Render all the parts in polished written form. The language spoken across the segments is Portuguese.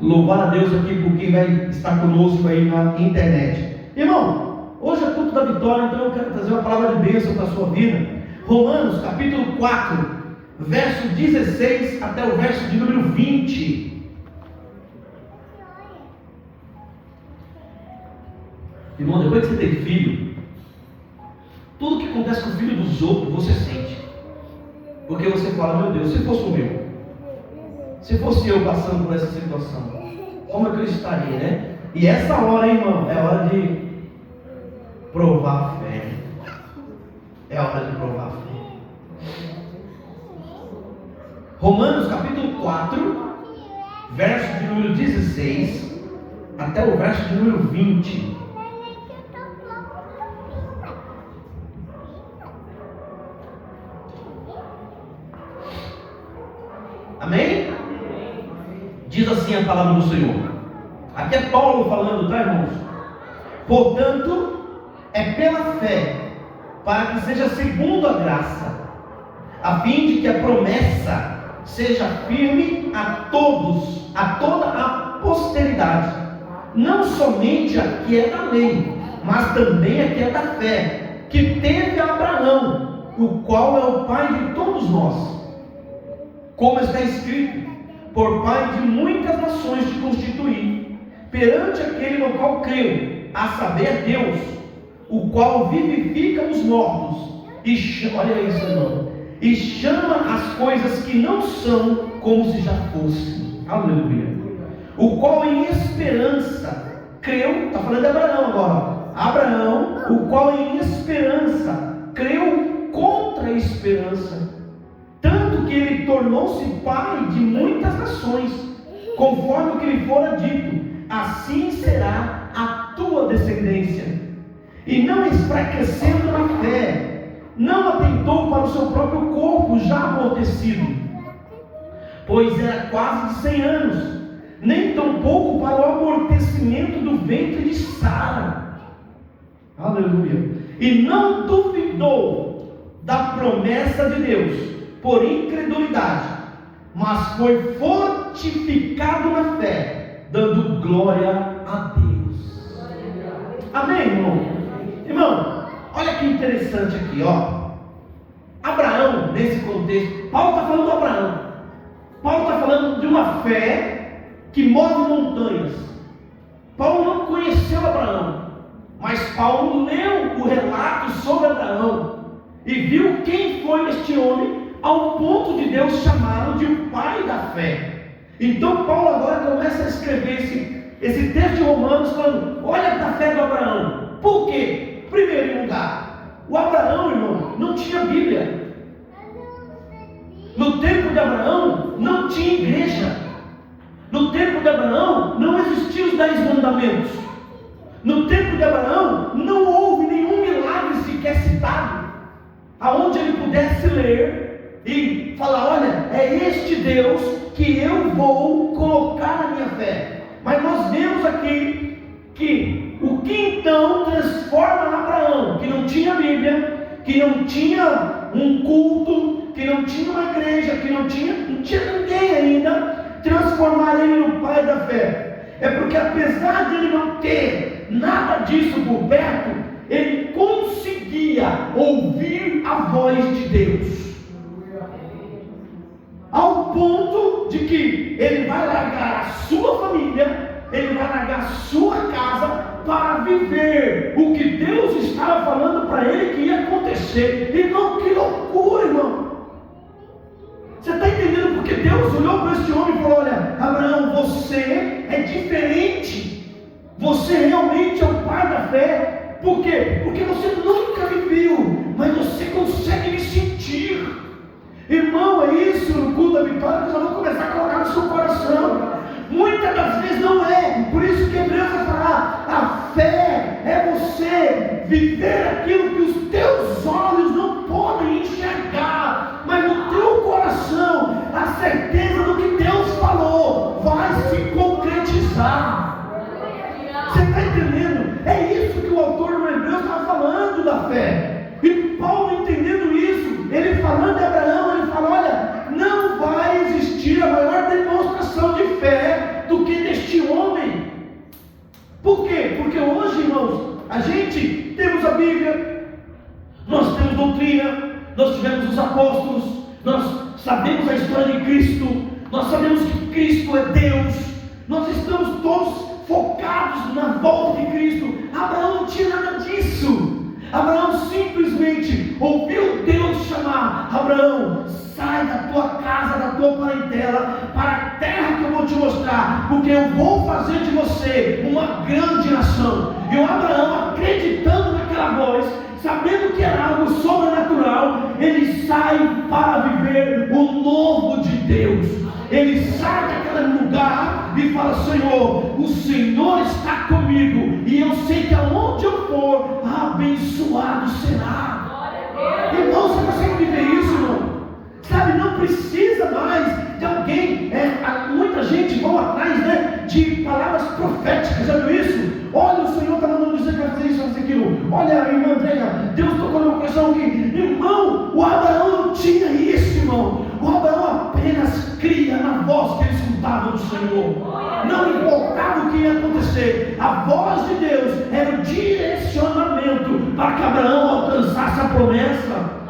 Louvar a Deus aqui por quem vai estar conosco aí na internet. Irmão, hoje é culto da vitória, então eu quero trazer uma palavra de bênção para a sua vida. Romanos capítulo 4, verso 16 até o verso de número 20. Irmão, depois que você tem filho, tudo que acontece com o filho dos outros, você sente. Porque você fala, meu Deus, se fosse o meu, se fosse eu passando por essa situação, como é que eu estaria, né? E essa hora, irmão, é hora de provar a fé. É hora de provar a fé. Romanos capítulo 4, verso de número 16 até o verso de número 20. Amém? Diz assim a palavra do Senhor. Aqui é Paulo falando, tá, irmãos? Portanto, é pela fé, para que seja segundo a graça, a fim de que a promessa seja firme a todos, a toda a posteridade, não somente a que é da lei, mas também a que é da fé, que teve Abraão, o qual é o pai de todos nós. Como está escrito, por pai de muitas nações te constituí, perante aquele no qual creio, a saber Deus, o qual vivifica os mortos, e chama, olha isso, irmão, e chama as coisas que não são como se já fossem. Aleluia. O qual em esperança creu, está falando de Abraão agora, Abraão, o qual em esperança creu contra a esperança, tanto que ele tornou-se pai de muitas nações, conforme o que lhe fora dito, assim será a tua descendência. E não enfraquecendo na fé, não atentou para o seu próprio corpo já amortecido, pois era quase de 100 anos, nem tampouco para o amortecimento do ventre de Sara. Aleluia. E não duvidou da promessa de Deus por incredulidade, mas foi fortificado na fé, dando glória a Deus. Amém, irmão? Irmão, olha que interessante aqui, ó. Abraão, nesse contexto, Paulo está falando de Abraão. Paulo está falando de uma fé que move montanhas. Paulo não conheceu Abraão, mas Paulo leu o relato sobre Abraão e viu quem foi este homem, ao ponto de Deus chamá-lo de o pai da fé. Então Paulo agora começa a escrever esse texto de Romanos, falando, olha para a fé do Abraão. Por quê? Primeiro lugar, o Abraão, irmão, não tinha Bíblia. No tempo de Abraão não tinha igreja. No tempo de Abraão não existiam os 10 mandamentos. No tempo de Abraão não houve nenhum milagre sequer citado, aonde ele pudesse ler e falar, olha, é este Deus que eu vou colocar na minha fé. Mas nós vemos aqui que o que então transforma Abraão, que não tinha Bíblia, que não tinha um culto, que não tinha uma igreja, que não tinha ninguém ainda, transformar ele no pai da fé, é porque apesar de ele não ter nada disso por perto, ele conseguia ouvir a voz de Deus, ao ponto de que ele vai largar a sua família, ele vai largar a sua casa para viver o que Deus estava falando para ele que ia acontecer. Irmão, que loucura, irmão! Você está entendendo? Porque Deus olhou para esse homem e falou, olha, Abraão, você é diferente, você realmente é o pai da fé. Por quê? Porque você nunca me viu, mas você consegue me sentir. Irmão, é isso no culto da vitória que nós vamos começar a colocar no seu coração. Muitas das vezes não é, por isso que Hebreus vai falar, a fé é você viver aquilo que os teus olhos não podem enxergar, mas no teu coração, a certeza do que Deus falou vai se concretizar. Você está entendendo? É isso que o autor do Hebreus está falando da fé. E Paulo entendendo isso, ele falando de Abraão, ele fala, olha, não vai existir a maior demonstração de fé do que deixar Bíblia, nós temos doutrina, nós tivemos os apóstolos, nós sabemos a história de Cristo, nós sabemos que Cristo é Deus, nós estamos todos focados na volta de Cristo. Abraão não tinha nada disso. Abraão simplesmente ouviu Deus chamar: Abraão, sai da tua casa, da tua parentela, para a terra que eu vou te mostrar, porque eu vou fazer de você uma grande nação. E o Abraão, acreditando naquela voz, sabendo que era algo sobrenatural, ele sai para viver o novo de Deus. Ele sai daquele lugar e fala: Senhor, o Senhor está comigo, e eu sei que aonde eu for, abençoado será. Irmão, você consegue viver isso, irmão? Sabe, não precisa mais de alguém, muita gente vai atrás, né, de palavras proféticas. Já viu isso? Olha, o Senhor está mandando dizer que vai fazer isso, fazer aquilo. Olha, irmã Andréia, Deus tocou no meu coração aqui. Irmão, o Abraão não tinha isso, irmão. O Abraão apenas cria na voz que ele escutava do Senhor. Não importava o que ia acontecer, a voz de Deus era o direcionamento para que Abraão alcançasse a promessa.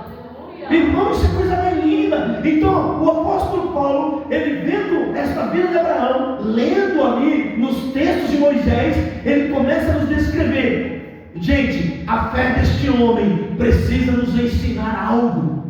Irmão, isso é coisa bem linda. Então, o apóstolo Paulo, ele vendo esta vida de Abraão, lendo ali nos textos de Moisés, ele começa a nos descrever. Gente, a fé deste homem precisa nos ensinar algo.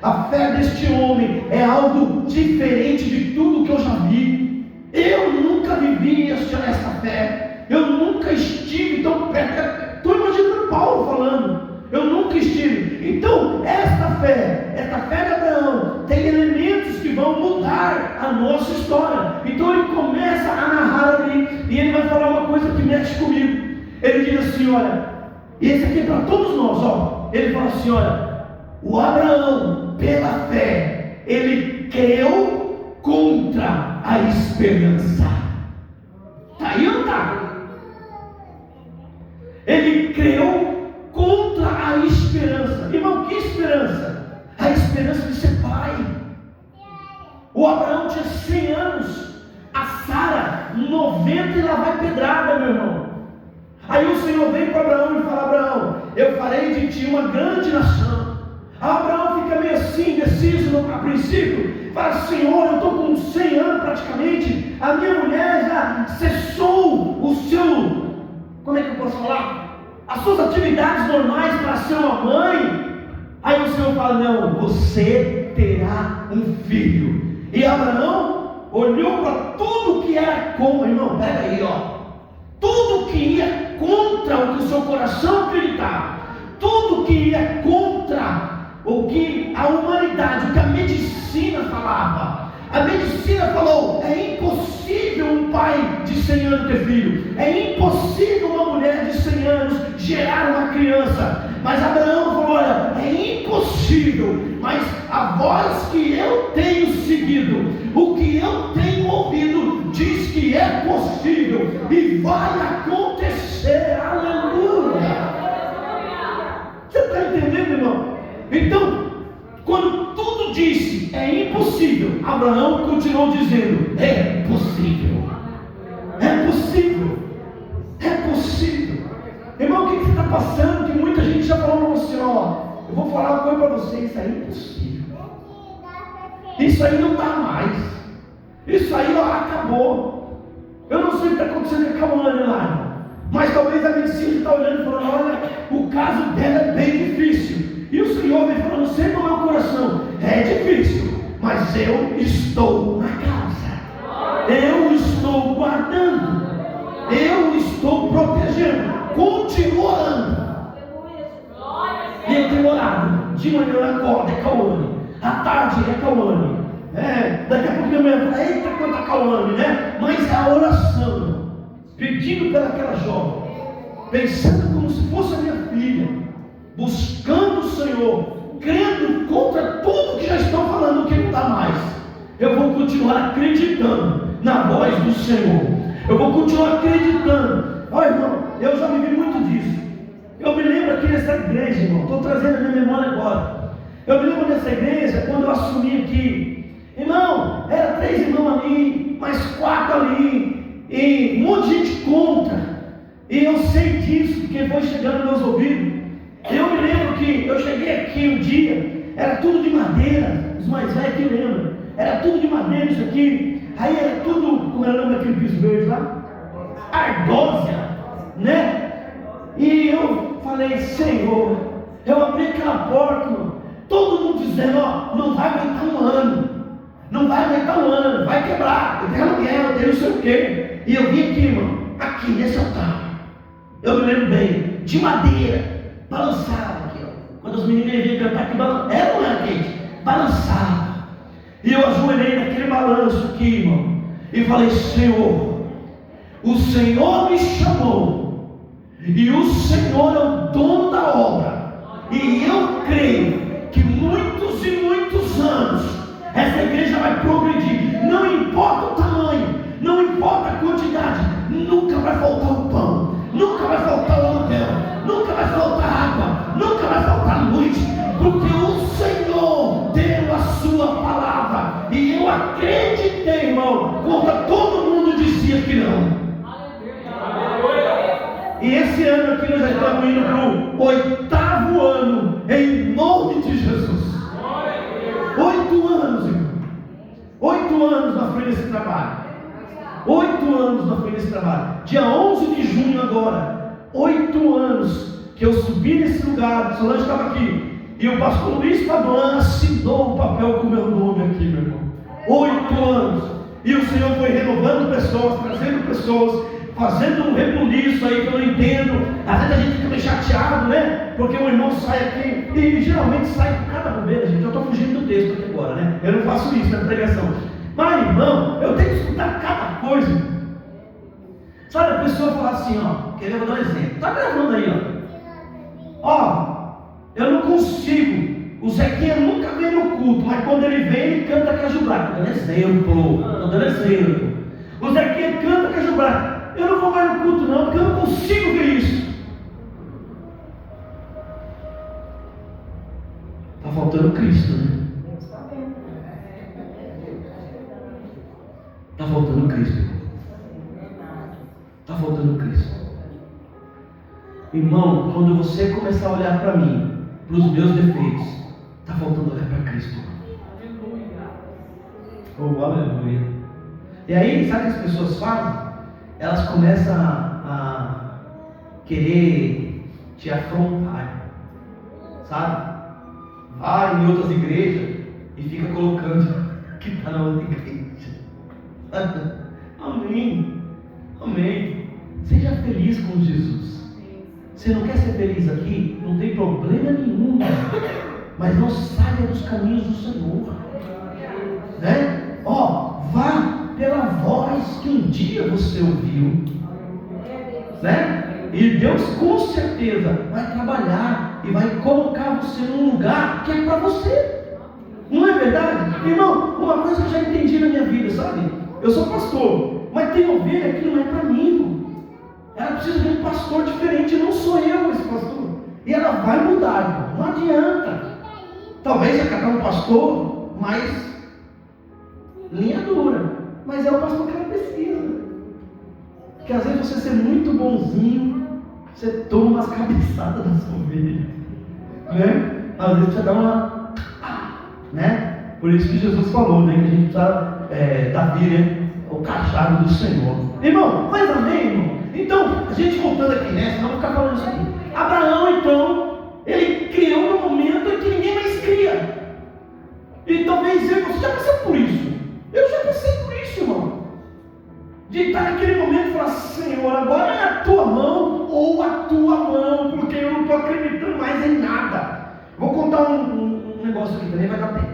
A fé deste homem é algo diferente de tudo que eu já vi. Eu nunca vivi esta fé. Eu nunca estive tão perto. Estou imaginando Paulo falando. Eu nunca estive. Então, esta fé de Abraão, tem elementos que vão mudar a nossa história. Então, ele começa a narrar ali, e ele vai falar uma coisa que mexe comigo. Ele diz assim: olha, e esse aqui é para todos nós, ó. Ele fala assim: olha, o Abraão, pela fé, ele creu contra a esperança. Está aí ou não está? Ele creu contra a esperança. Irmão, que esperança? A esperança de ser pai. O Abraão tinha 100 anos, a Sara 90 e lá vai pedrada, meu irmão. Aí o Senhor vem para Abraão e fala: Abraão, eu farei de ti uma grande nação. Abraão fica meio assim, indeciso a princípio. Fala: Senhor, eu estou com 100 anos praticamente, a minha mulher já cessou o seu, como é que eu posso falar? As suas atividades normais para ser uma mãe. Aí o Senhor fala: não, você terá um filho. E Abraão olhou para tudo que era contra, irmão, pega aí, ó. Tudo que ia contra o que o seu coração acreditava, tudo que ia contra o que a humanidade, o que a medicina falava. A medicina falou: é impossível um pai de 100 anos ter filho, é impossível uma mulher de 100 anos gerar uma criança. Mas Abraão falou: olha, é impossível, mas a voz que eu tenho seguido, o que eu tenho ouvido, diz que é possível e vai acontecer. Aleluia! Você está entendendo, irmão? Então, quando tudo disse é impossível, Abraão continuou dizendo: é possível, é possível, é possível. Irmão, o que você está passando? Que muita gente já falou para você: ó, eu vou falar uma coisa para você, isso aí é impossível, isso aí não dá mais, isso aí ó, acabou. Eu não sei o que está acontecendo com a Cauane lá, irmão, mas talvez a medicina está olhando e falando: olha, o caso dela é bem difícil. E o Senhor vem falando sempre no meu coração: é difícil, mas eu estou na casa, eu estou guardando, eu estou protegendo, continuo orando. E eu tenho orado. De manhã eu acordo, é Cauane. À tarde é Cauane. Daqui a pouco minha mulher fala: eita, quanta Cauane, né? Mas é a oração, pedindo pelaquela jovem, pensando como se fosse a minha filha, buscando o Senhor, crendo contra tudo que já estão falando que não dá mais. Eu vou continuar acreditando na voz do Senhor. Eu vou continuar acreditando. Olha, irmão, eu já vivi muito disso. Eu me lembro aqui nessa igreja, irmão, estou trazendo a minha memória agora. Eu me lembro dessa igreja quando eu assumi aqui. Irmão, era 3 irmãos ali, mais 4 ali, e um monte de gente contra. E eu sei disso, porque foi chegando nos meus ouvidos. tudo de madeira, os mais velhos que lembram, era tudo de madeira isso aqui, aí era tudo, como era o nome daquele piso verde lá? Ardósia, né? E eu falei, Senhor, eu abri aquela porta, mano, todo mundo dizendo, ó, não vai aguentar um ano, não vai aguentar um ano, vai quebrar, eu tenho aluguel, eu tenho não sei o quê. E eu vim aqui, irmão, aqui nesse altar, eu me lembro bem, de madeira, balançava aqui, ó. Quando os meninos vinham cantar aqui, era ou não era, gente? Balançava. E eu ajoelhei naquele balanço aqui, irmão, e falei, Senhor, o Senhor me chamou, e o Senhor é o dono da obra, e eu creio que muitos e muitos anos essa igreja vai progredir, não importa o tamanho, não importa a quantidade, nunca vai faltar o pão, nunca vai faltar o aluguel, nunca vai faltar água, nunca vai faltar luz, porque o Senhor deu a sua palavra, e eu acreditei, irmão, quando todo mundo dizia que não. E esse ano aqui nós já estamos indo para o 8º ano, em nome de Jesus. 8 anos, irmão. 8 anos na frente desse trabalho. 8 anos na frente desse trabalho. Dia 11 de junho agora. 8 anos que eu subi nesse lugar. O Solange estava aqui. E o pastor Luiz Paduan assinou o papel com o meu nome aqui, meu irmão. 8 anos. E o Senhor foi renovando pessoas, trazendo pessoas, fazendo um rebuliço aí que eu não entendo. Às vezes a gente fica meio chateado, né? Porque o irmão sai aqui e geralmente sai por cada bobeira, gente. Eu estou fugindo do texto aqui agora, né? Eu não faço isso na pregação. Mas, irmão, eu tenho que escutar cada coisa. Sabe, a pessoa fala assim, ó. Quer ver? Eu vou dar um exemplo. Está gravando aí, ó. Ó, eu não consigo. O Zequinha nunca vem no culto, mas quando ele vem, ele canta cajubá. Estou dando exemplo. Estou dando exemplo. O Zequinha canta cajubá. Eu não vou mais no culto não, porque eu não consigo ver isso. Está faltando Cristo, né? Está faltando Cristo. Está faltando Cristo. Irmão, quando você começar a olhar para mim, para os meus defeitos, está faltando olhar para Cristo. Oh, aleluia. E aí, sabe o que as pessoas fazem? Elas começam a querer te afrontar, sabe? Vai em outras igrejas e fica colocando que está na outra igreja. Amém, amém. Seja feliz com Jesus. Você não quer ser feliz aqui? Não tem problema nenhum, mas não saia dos caminhos do Senhor, né? Ó, vá pela voz que um dia você ouviu, né? E Deus com certeza vai trabalhar e vai colocar você num lugar que é para você. Não é verdade? Irmão, uma coisa que eu já entendi na minha vida, sabe? Eu sou pastor, mas tem ovelha que não é para mim, irmão. Ela precisa de um pastor diferente, não sou eu esse pastor. E ela vai mudar, irmão. Não adianta. Talvez acabar um pastor mais linha dura, mas é o pastor que ela precisa. Porque às vezes você ser muito bonzinho, você toma umas cabeçadas da sua ovelha, né? Às vezes você dá uma, né? Por isso que Jesus falou, né? Que a gente precisa, Davi, né? O cajado do Senhor. Irmão, mas amém, irmão? Então, a gente voltando aqui, né? Senão eu vou ficar falando isso aqui. Abraão, então, ele criou no momento em que ninguém mais cria. E talvez você já passou por isso. Eu já passei por isso, irmão. De estar naquele momento e falar, Senhor, agora é a tua mão ou a tua mão, porque eu não estou acreditando mais em nada. Vou contar um negócio aqui também, vai dar tempo.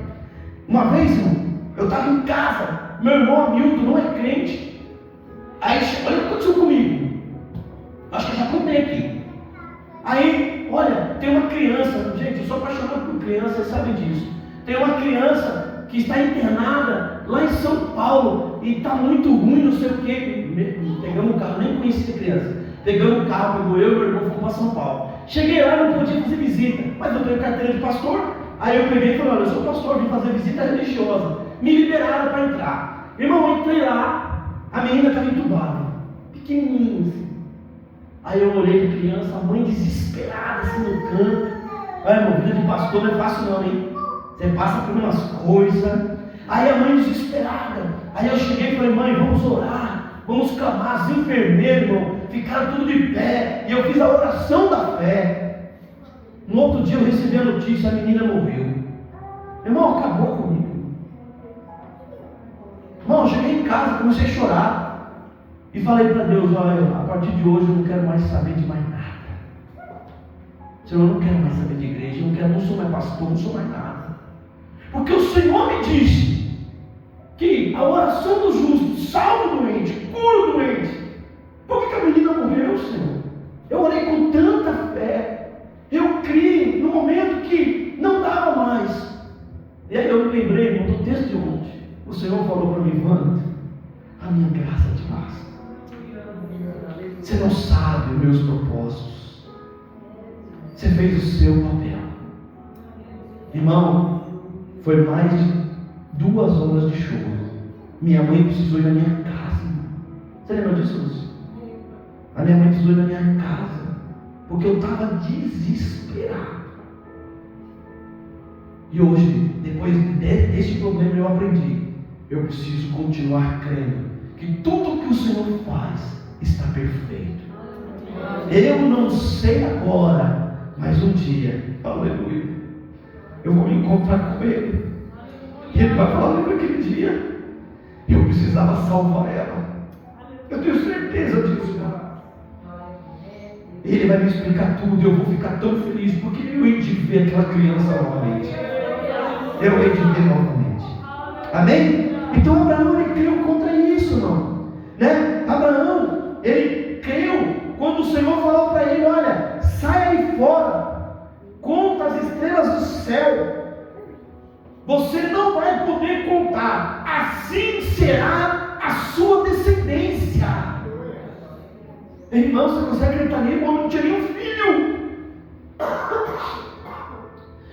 Uma vez, irmão, eu estava em casa, meu irmão Hamilton não é crente. Aí, olha o que aconteceu comigo. Acho que eu já contei aqui. Aí, olha, tem uma criança, gente, eu sou apaixonado por criança, vocês sabem disso. Tem uma criança que está internada lá em São Paulo e está muito ruim, não sei o que. Pegamos o carro, nem conhecia a criança. Pegamos o carro, pegou eu e meu irmão, fomos para São Paulo. Cheguei lá, não podia fazer visita, mas eu tenho carteira de pastor. Aí eu peguei e falei, olha, eu sou pastor, vim fazer visita religiosa. Me liberaram para entrar. Irmão, eu entrei lá, a menina estava entubada, pequenininha assim. Aí eu olhei para a criança, a mãe desesperada assim no canto. Olha, irmão, vida de pastor não é fácil não, hein? Você passa por umas coisas. Aí a mãe desesperada. Aí eu cheguei e falei: mãe, vamos orar, vamos clamar. Os enfermeiros, irmão, ficaram tudo de pé. E eu fiz a oração da fé. No outro dia eu recebi a notícia: a menina morreu. Irmão, acabou comigo. Irmão, eu cheguei em casa, comecei a chorar. E falei para Deus: olha, a partir de hoje eu não quero mais saber de mais nada. Senhor, eu não quero mais saber de igreja. Eu não sou mais pastor, não sou mais nada. Porque o Senhor me disse que a oração do justo salva o doente, cura o doente. Por que a menina morreu, Senhor? Eu orei com tanta fé. Eu criei no momento que não dava mais. E aí eu me lembrei, irmão, do texto de ontem. O Senhor falou para mim: Wanda, a minha graça te basta. Você não sabe os meus propósitos. Você fez o seu papel. Irmão, foi mais de 2 horas de choro. Minha mãe precisou ir na minha casa. Você lembra disso, Lúcio? A minha mãe precisou ir na minha casa, porque eu estava desesperado. E hoje, depois deste problema, eu aprendi: eu preciso continuar crendo que tudo que o Senhor faz está perfeito. Eu não sei agora, mas um dia, aleluia, eu vou me encontrar com Ele. E Ele vai falar: lembra aquele dia? Eu precisava salvar ela. Eu tenho certeza disso, cara. Ele vai me explicar tudo. E eu vou ficar tão feliz, porque eu hei de ver aquela criança novamente. Eu hei de ver novamente. Amém? Então Abraão, ele creu contra isso, não? Né? Abraão, ele creu quando o Senhor falou para ele: olha, sai aí fora, conta as estrelas do céu. Você não vai poder contar, assim será a sua descendência. Irmão, você consegue acreditar nisso? O homem não tinha nenhum filho.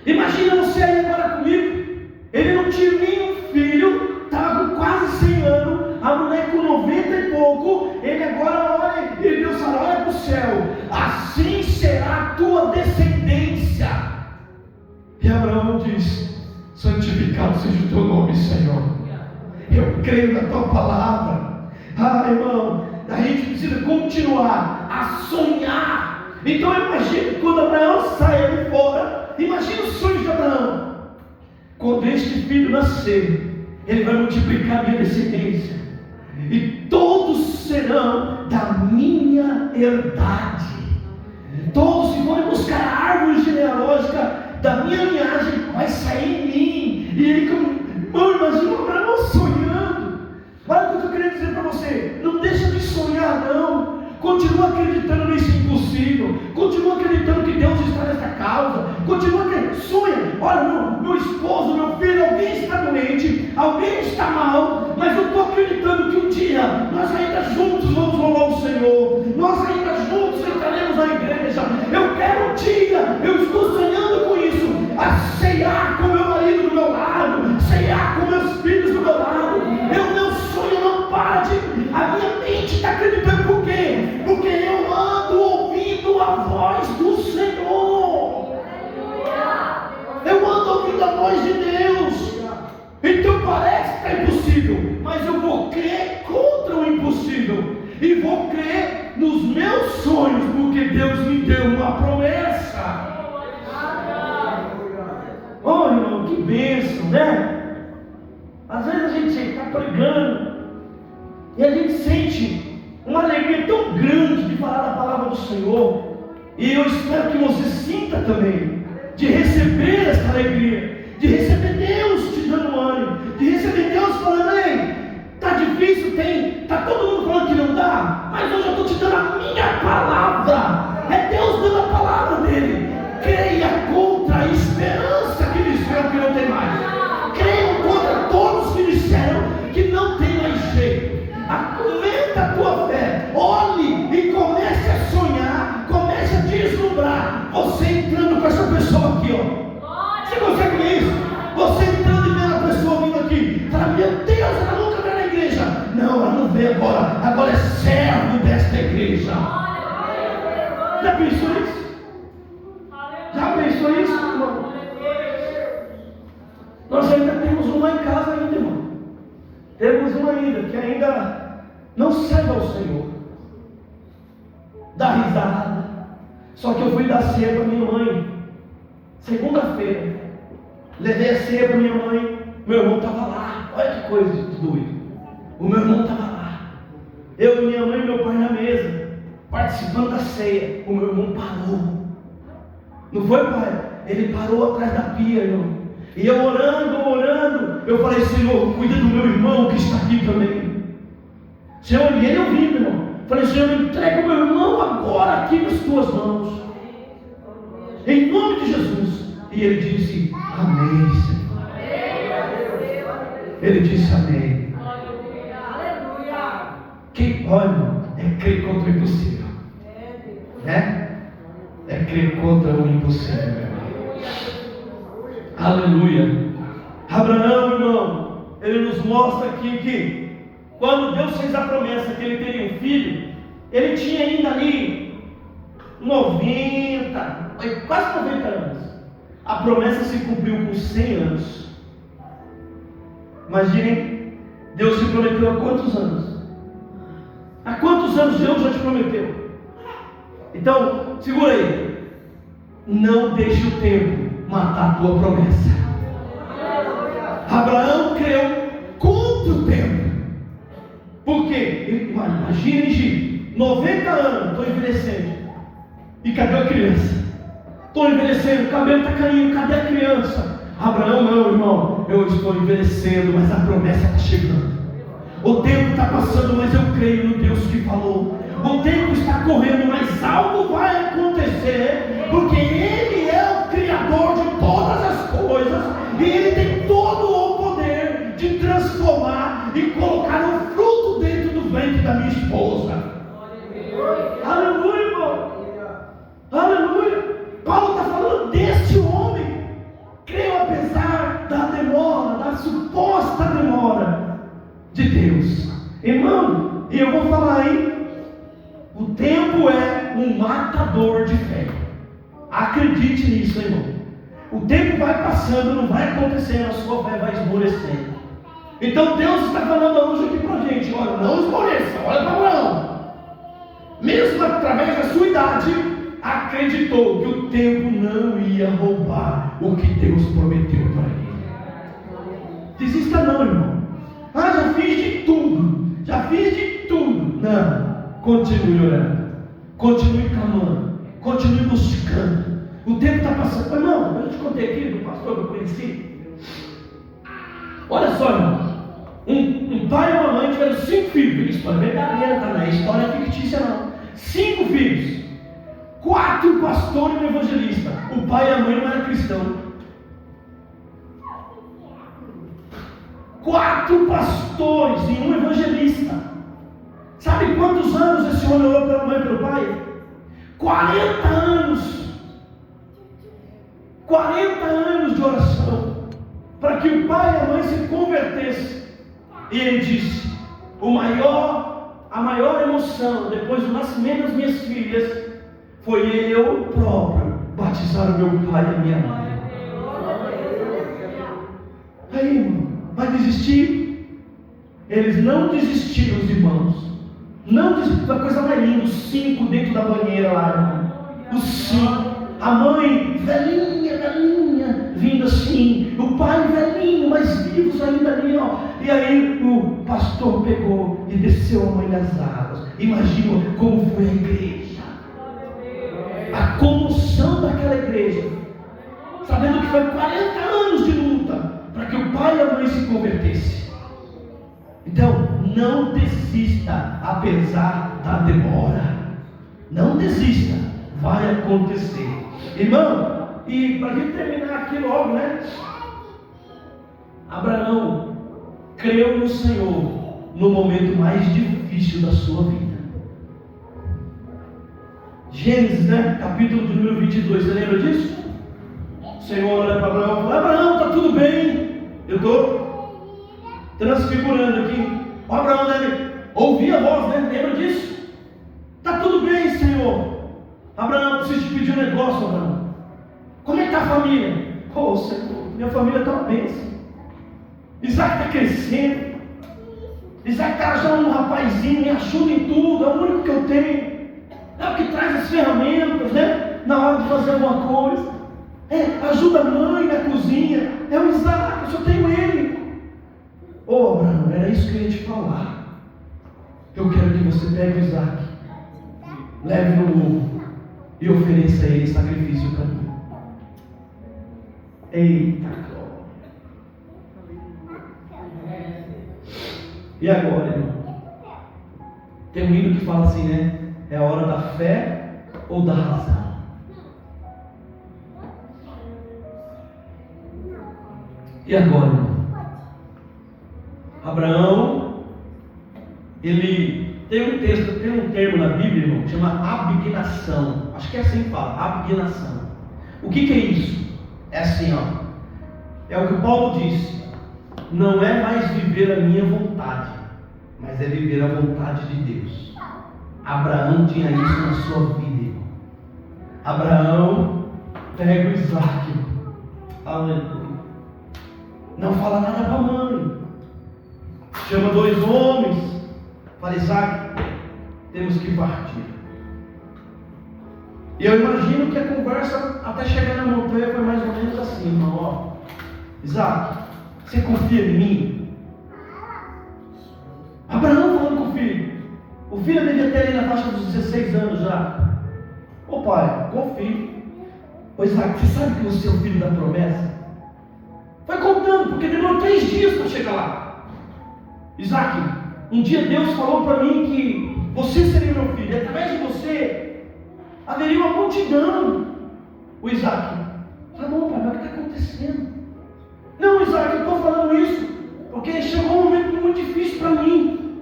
Imagina você aí agora comigo. Ele não tinha nenhum filho, estava com quase 100 anos, a mulher com 90 e pouco. Ele agora olha e Deus fala: olha para o céu, assim será a tua descendência. E Abraão diz: santificado seja o teu nome, Senhor. Eu creio na tua palavra. Ah, irmão, a gente precisa continuar a sonhar. Então eu imagino quando Abraão sai ali fora. Imagina os sonhos de Abraão. Quando este filho nascer, ele vai multiplicar a minha descendência, e todos serão da minha herdade. Todos que forem buscar a árvore genealógica da minha linhagem vai sair em mim. E ele, imagina o Abraão sonhando. Olha o que eu estou querendo dizer para você: não deixa de sonhar, não. Continua acreditando nesse impossível. Continua acreditando que Deus está nessa causa. Continua acreditando. Sonha. Olha, meu esposo, meu filho, alguém está doente, alguém está mal, mas eu estou acreditando que um dia nós ainda juntos vamos louvar o Senhor. Nós ainda juntos entraremos na igreja. Eu quero um dia, eu estou sonhando com isso, a ceiar com meu marido do meu lado, ceiar com meus filhos do meu lado. Meu sonho não para de... A minha mente está acreditando. Por quê? Porque eu ando ouvindo a voz do Senhor. Eu ando ouvindo a voz de Deus. Então parece que é impossível, mas eu vou crer contra o impossível, e vou crer nos meus sonhos, porque Deus me deu uma promessa. Oh, irmão, que bênção, né? Às vezes a gente está pregando e a gente sente uma alegria tão grande de falar da palavra do Senhor, e eu espero que você sinta também, de receber essa alegria, de receber Deus te dando ânimo, de receber Deus falando: ei, está difícil, está todo mundo falando que não dá, mas hoje eu estou te dando a minha palavra. É Deus dando a palavra dele. Creia contra a esperança que disseram que não tem mais. Creia contra todos que disseram que não tem mais jeito. Aumenta a tua fé, olhe e comece a sonhar, comece a deslumbrar. Você entrando com essa pessoa aqui, ó. Você consegue ver isso? Você entrando e vendo a pessoa vindo aqui, fala: meu Deus, ela nunca veio na igreja. Não, ela não veio agora é servo desta igreja. Já pensou isso? Já pensou isso, irmão? Temos um ainda que ainda não serve ao Senhor. Dá risada. Só que eu fui dar ceia para minha mãe. Segunda-feira. Levei a ceia para minha mãe. Meu irmão estava lá. Olha que coisa de doido. O meu irmão estava lá. Eu, minha mãe e meu pai na mesa, participando da ceia. O meu irmão parou. Não foi, pai? Ele parou atrás da pia, irmão. E eu orando, eu falei: Senhor, cuida do meu irmão que está aqui também. Senhor, e ele ouvindo, irmão. Falei: Senhor, entrega o meu irmão agora aqui nas tuas mãos. Em nome de Jesus. E ele disse: amém, Senhor. Ele disse: amém. Que, olha, é crer contra o impossível. Né? É crer contra o impossível, meu irmão. Aleluia. Abraão, irmão, ele nos mostra aqui que quando Deus fez a promessa que ele teria um filho, ele tinha ainda ali 90, quase 90 anos. A promessa se cumpriu com 100 anos. Imaginem, Deus se prometeu há quantos anos? Há quantos anos Deus já te prometeu? Então, segura aí. Não deixe o tempo matar a tua promessa. Abraão creu contra o tempo. Por quê? Imagine, 90 anos, estou envelhecendo. E cadê a criança? Estou envelhecendo, o cabelo está caindo, cadê a criança? Abraão, não, irmão, eu estou envelhecendo, mas a promessa está chegando. O tempo está passando, mas eu creio no Deus que falou. O tempo está correndo, mas algo vai acontecer, porque Ele é o Criador de todas as coisas, e Ele tem todo o poder de transformar e colocar um fruto dentro do ventre da minha esposa. Aleluia, irmão. Aleluia. Paulo está falando deste homem. Creio apesar da demora, da suposta demora de Deus. Irmão, e eu vou falar aí, o tempo é um matador de fé. Acredite nisso, irmão. O tempo vai passando, não vai acontecendo, a sua fé vai esmorecendo. Então Deus está falando hoje aqui para a gente: olha, não esmoreça, olha para Abraão. Mesmo através da sua idade, acreditou que o tempo não ia roubar o que Deus prometeu para ele. Desista não, irmão. Já fiz de tudo. Não. Continue orando. Continue clamando. Continue buscando. O tempo está passando. Irmão, eu te contei aqui do pastor que eu conheci. Olha só, irmão. Um pai e uma mãe tiveram 5 filhos. Isso é verdadeira, tá? Não é história fictícia, não. 5 filhos. 4 pastores e um evangelista. O pai e a mãe não eram cristãos. 4 pastores e um evangelista. Sabe quantos anos esse homem orou pela mãe e pelo pai? 40 anos. 40 anos de oração para que o pai e a mãe se convertessem. E ele disse: a maior emoção depois do nascimento das minhas filhas foi eu próprio batizar o meu pai e a minha mãe. Aí, irmão, vai desistir? Eles não desistiram, os irmãos. Não desistiram. A coisa mais linda, os 5 dentro da banheira lá, irmão. Os 5. A mãe velhinha, vindo assim. O pai velhinho, mas vivos ainda ali, ó. E aí o pastor pegou e desceu a mãe das águas. Imagina como foi a igreja. A comoção daquela igreja, sabendo que foi 40 anos de luta para que o pai e a mãe se convertessem. Então, não desista apesar da demora. Não desista, vai acontecer. Irmão, e para a gente terminar aqui logo, né? Abraão creu no Senhor no momento mais difícil da sua vida. Gênesis, né? Capítulo de número 22, você lembra disso? O Senhor olha para Abraão e fala: Abraão, está tudo bem? Eu estou transfigurando aqui. O Abraão deve ouvir a voz, né? Lembra disso? Está tudo bem, Senhor. Abraão, preciso te pedir um negócio, Abraão. Como é que está a família? Senhor, minha família está uma bênção. Isaac está crescendo. Isaac está já um rapazinho, me ajuda em tudo, é o único que eu tenho. É o que traz as ferramentas, né? Na hora de fazer alguma coisa. Ajuda a mãe na cozinha. É o Isaac, eu só tenho ele. Abraão, era isso que eu ia te falar. Eu quero que você pegue o Isaac, leve no morro e ofereça a ele sacrifício para mim. Eita, glória. E agora, irmão? Tem um hino que fala assim, né? É a hora da fé ou da razão? E agora, irmão? Abraão, ele tem um termo na Bíblia, irmão, que chama abnegação. Acho que é assim que fala, abnegação. O que é isso? É assim, ó. É o que Paulo disse. Não é mais viver a minha vontade, mas é viver a vontade de Deus. Abraão tinha isso na sua vida, irmão. Abraão pega o Isaac, irmão. Aleluia. Não fala nada para a mãe. Chama 2 homens. Fala, Isaac, temos que partir. E eu imagino que a conversa até chegar na montanha foi mais ou menos assim, irmão. Isaac, você confia em mim? Abraão falando com o filho. O filho devia ter ali na faixa dos 16 anos já. Pai, confio. Isaac, você sabe que você é o filho da promessa? Vai contando, porque demorou 3 dias para chegar lá. Isaac, um dia Deus falou para mim que você seria meu filho, e através de você haveria uma multidão. O Isaac, tá bom, pai, mas o que está acontecendo? Não, Isaac, eu estou falando isso porque chegou um momento muito difícil para mim.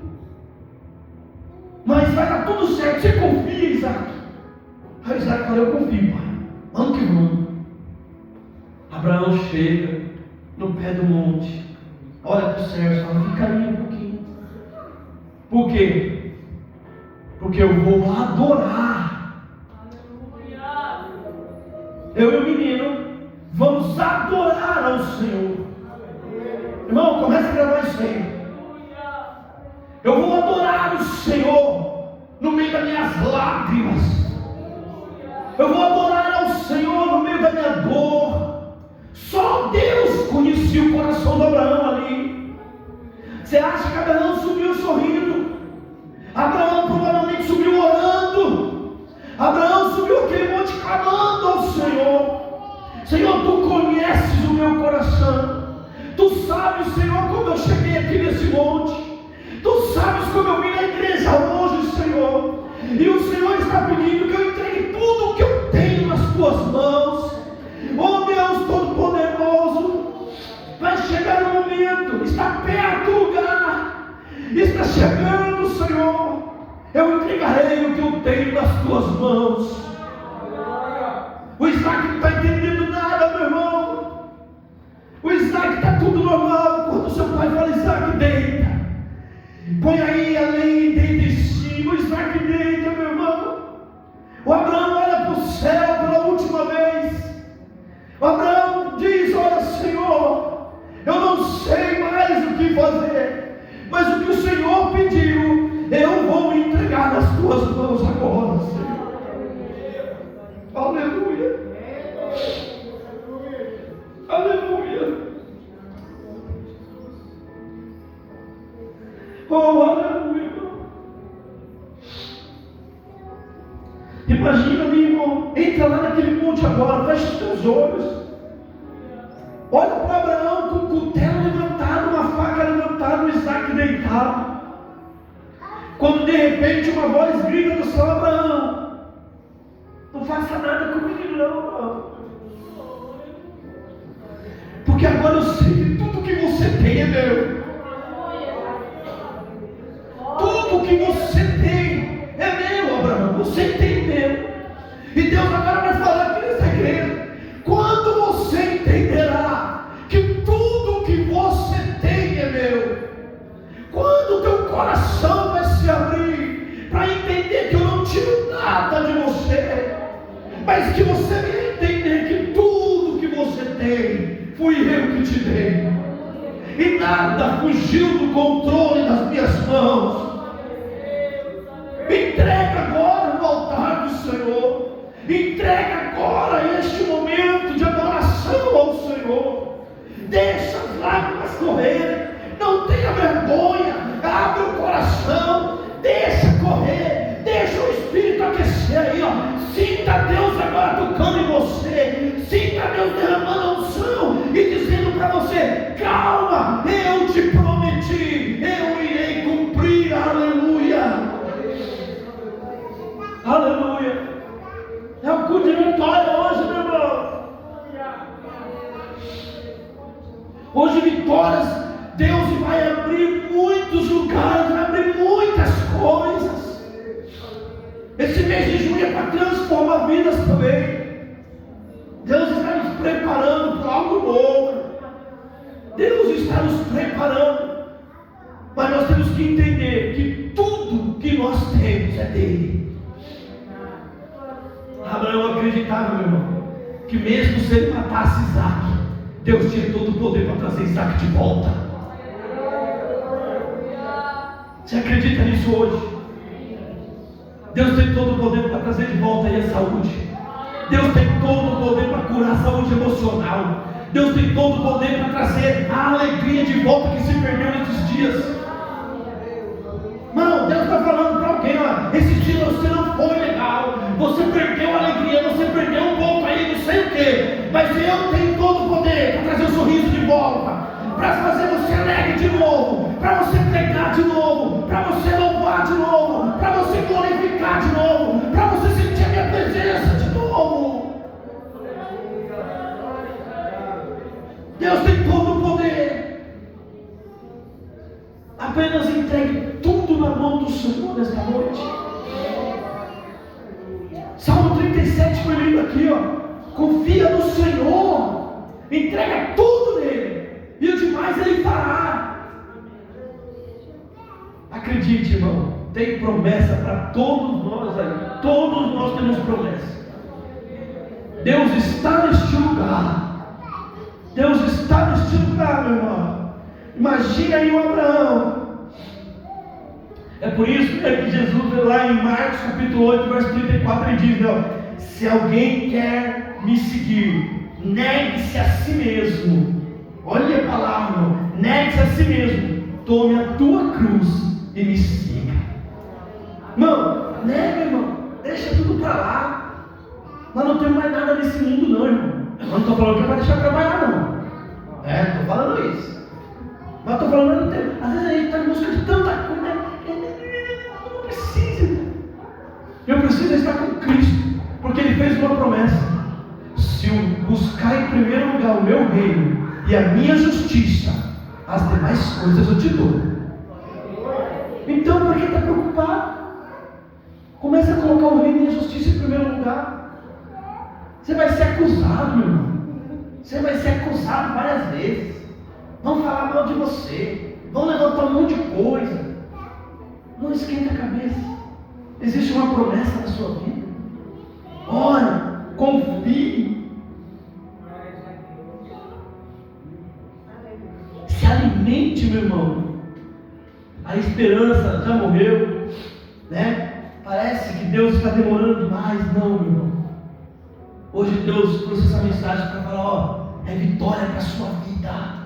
Mas vai dar tudo certo, você confia, Isaac? Aí Isaac falou, eu confio, pai. Vamos que vamos. Abraão chega no pé do monte, olha para o céu e fala, fica aí um pouquinho. Por quê? Porque eu vou adorar. Eu e o menino vamos adorar ao Senhor. Irmão, começa a gravar isso aí. Eu vou adorar o Senhor no meio das minhas lágrimas. Eu vou adorar ao Senhor no meio da minha dor. Só Deus conhecia o coração de Abraão ali. Você acha que Abraão subiu sorrindo? Abraão provavelmente subiu orando. Abraão subiu aquele monte clamando ao Senhor. Senhor, Tu conheces o meu coração. Tu sabes, Senhor, como eu cheguei aqui nesse monte. Tu sabes como eu vim na igreja hoje, Senhor. E o Senhor está pedindo que eu entregue tudo o que eu tenho nas Tuas mãos. Oh Deus Todo-Poderoso, vai chegar o momento, está perto o lugar, está chegando, Senhor. Eu entregarei o que eu tenho nas Tuas mãos. O Isaac não está entendendo nada, meu irmão. O Isaac está tudo normal. Quando seu pai fala, Isaac, deita. Põe aí a lei, deita em cima. O Isaac deita, meu irmão. O Abraão olha para o céu pela última vez. O Abraão diz, olha, Senhor, eu não sei mais o que fazer, mas o que o Senhor pediu, eu vou entregar nas Tuas mãos agora, Senhor. Aleluia. Aleluia. Oh, aleluia. Imagina ali, irmão. Entra lá naquele monte agora. Fecha os teus olhos. Olha para Abraão com o cutelo levantado, uma faca levantada, o Isaac deitado. Quando de repente uma voz grita do céu, Abraão, não faça nada comigo não, Abraão. Porque agora eu sei que tudo que você tem é meu. Tudo que você tem é meu, Abraão. Você tem meu. E Deus agora vai falar aqui nessa igreja. Quando você entenderá que tudo que você tem é meu. Quando o teu coração vai se abrir para entender que eu não tiro nada de você, mas que você vai entender que tudo que você tem fui eu que te dei. E nada fugiu do controle das minhas mãos. Entrega agora no altar do Senhor. Entrega agora este momento de adoração ao Senhor. Deixa as lágrimas correrem. Não tenha vergonha. Abre o coração. Deixa correr. Deixa o Espírito aquecer aí, ó. Sinta Deus agora tocando em você. Sinta Deus derramando a unção e dizendo para você: calma, eu te prometi, eu irei cumprir. Aleluia. Aleluia. É um culto de vitória hoje, meu irmão. Hoje, vitórias, Deus vai abrir muitos lugares, vai abrir muitas coisas. Esse mês de junho é para transformar vidas também. Deus está nos preparando para algo novo. Deus está nos preparando. Mas nós temos que entender que tudo que nós temos é dele. Abraão acreditava, meu irmão, que mesmo se ele matasse Isaac, Deus tinha todo o poder para trazer Isaac de volta. Você acredita nisso hoje? Deus tem todo o poder para trazer de volta aí a saúde. Deus tem todo o poder para curar a saúde emocional. Deus tem todo o poder para trazer a alegria de volta que se perdeu nesses dias. Mano, Deus está falando para alguém: ó, esse dia você não foi legal, você perdeu a alegria, você perdeu um pouco aí, não sei o que, mas eu tenho todo o poder para trazer o sorriso de volta, para fazer você alegre de novo, para você pregar de novo, para você louvar de novo, para você glorificar de novo, para você sentir a minha presença de novo. Deus tem todo o poder. Apenas entregue tudo na mão do Senhor nesta noite. Salmo 37 foi lido aqui, ó. Confia no Senhor, entrega tudo nele, e o demais ele fará. Acredite, irmão, tem promessa para todos nós aí. Todos nós temos promessa. Deus está neste lugar. Deus está neste lugar, meu irmão. Imagina aí o Abraão. É por isso que Jesus, lá em Marcos capítulo 8, verso 34, ele diz: não, se alguém quer me seguir, negue-se a si mesmo. Olha a palavra, negue-se a si mesmo, tome a tua cruz e me siga. Irmão, nega, irmão, deixa tudo para lá. Nós não temos mais nada nesse mundo, não, irmão. Eu não estou falando que é para deixar trabalhar, não. Estou falando isso. Mas estou falando, não tem. Às vezes a gente está em busca de tanta coisa. Não precisa. Eu preciso estar com Cristo, porque Ele fez uma promessa: se eu buscar em primeiro lugar o meu reino e a minha justiça, as demais coisas eu te dou. Então, por que está preocupado? Comece a colocar o reino e a justiça em primeiro lugar. Você vai ser acusado, meu irmão. Você vai ser acusado várias vezes. Vão falar mal de você, vão levantar um monte de coisa. Não esquenta a cabeça. Existe uma promessa na sua vida. Ora, confie. Se alimente, meu irmão. A esperança já morreu, né? Parece que Deus está demorando demais. Não, meu irmão. Hoje Deus trouxe essa mensagem para falar: ó, é vitória para a sua vida.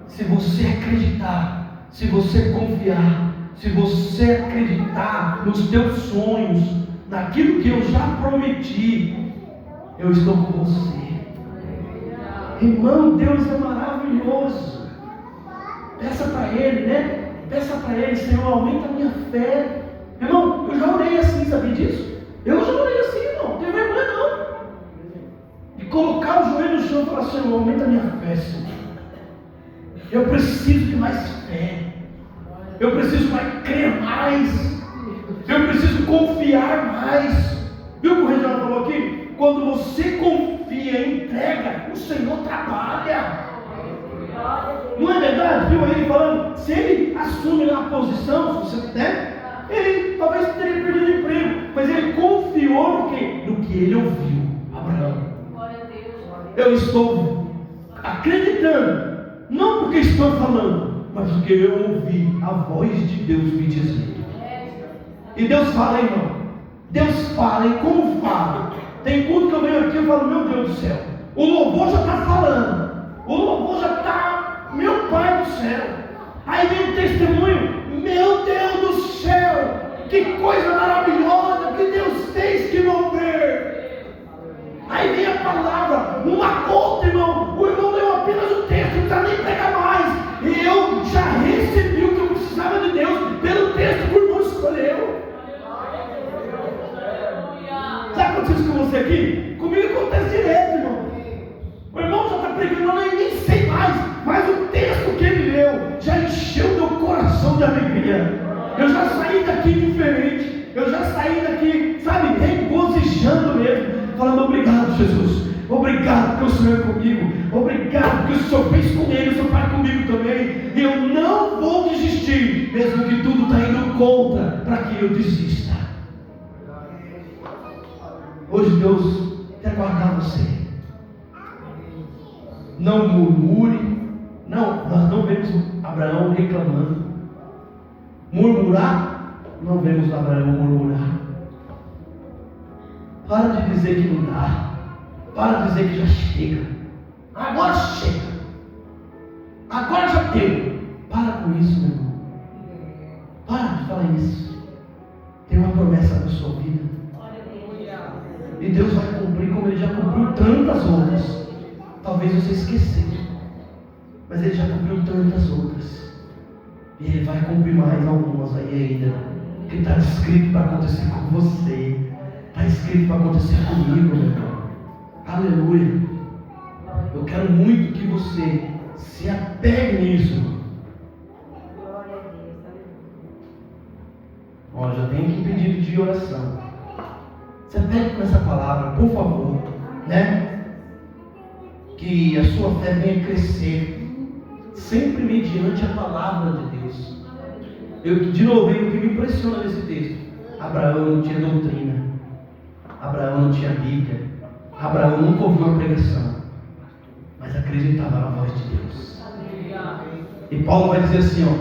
Se você acreditar, se você confiar, se você acreditar nos teus sonhos, naquilo que eu já prometi, eu estou com você. Irmão, Deus é maravilhoso. Peça para Ele, né? Peça para Ele: Senhor, aumenta a minha fé. Irmão, eu já orei assim, sabia disso? Eu já orei assim, irmão, não tem vergonha não. E colocar o joelho no chão e falar: Senhor, aumenta a minha fé, Senhor. Eu preciso de mais fé. Eu preciso mais crer mais. Eu preciso confiar mais. Viu o que o Reginaldo falou aqui? Quando você confia e entrega, o Senhor trabalha. Não é verdade? Viu ele falando? Se ele assume lá a posição, se você puder, ele talvez teria perdido o emprego, mas ele confiou no quê? No que ele ouviu. Abraão, eu estou acreditando Não porque estão falando, mas porque eu ouvi a voz de Deus me dizer. E Deus fala, irmão. Deus fala, e como fala? Tem culto que eu venho aqui e falo, meu Deus do céu, o louvor já está falando. O louvor já está, meu Pai do céu. Aí vem o testemunho, meu Deus do céu, que coisa maravilhosa que Deus fez que mover. Aí vem a palavra, uma conta, irmão. O irmão leu apenas o texto, não precisa nem pregar mais. E eu já recebi o que eu precisava de Deus pelo texto que o irmão escolheu. Já aconteceu isso com você aqui? Comigo acontece direto, irmão. O irmão já está pregando, eu nem sei mais, mas o texto que ele leu já encheu meu coração de alegria. Eu já saí daqui diferente. Eu já saí daqui, sabe, regozijando mesmo, falando obrigado, Jesus. Obrigado porque o Senhor é comigo. Obrigado porque o Senhor fez com ele, o Senhor faz comigo também. E eu não vou desistir, mesmo que tudo está indo contra, para que eu desista. Hoje Deus quer guardar você. Não murmure. Não, nós não vemos Abraão reclamando. Murmurar, não vemos Abraão murmurar. Para de dizer que não dá. Para de dizer que já chega. Agora chega. Agora já deu. Para com isso, meu irmão. Para de falar isso. Tem uma promessa na sua vida. E Deus vai cumprir como Ele já cumpriu tantas outras. Talvez você esqueceu, mas Ele já cumpriu tantas outras. E Ele vai cumprir mais algumas aí ainda. Que está escrito para acontecer com você. Está escrito para acontecer comigo, meu irmão. Aleluia. Eu quero muito que você se apegue nisso. Ó, já tem aqui pedido de oração. Se apegue com essa palavra, por favor, né? Que a sua fé venha crescer, sempre mediante a palavra de Deus. De novo, o que me impressiona nesse texto: Abraão não tinha doutrina, Abraão não tinha Bíblia, Abraão nunca ouviu uma pregação, mas acreditava na voz de Deus. E Paulo vai dizer assim, ó,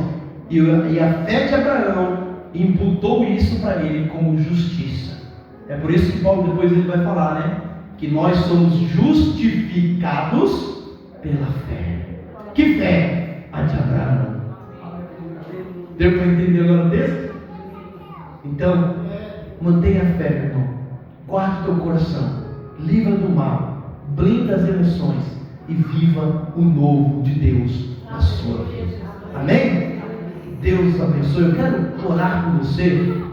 e a fé de Abraão imputou isso para ele como justiça. É por isso que Paulo depois ele vai falar, né? Que nós somos justificados pela fé. Que fé? A de Abraão. Deu para entender agora o texto? Então, mantenha a fé, meu irmão. Guarde teu coração. Livra do mal. Blinda as emoções. E viva o novo de Deus na sua vida. Amém? Deus abençoe. Eu quero orar por você.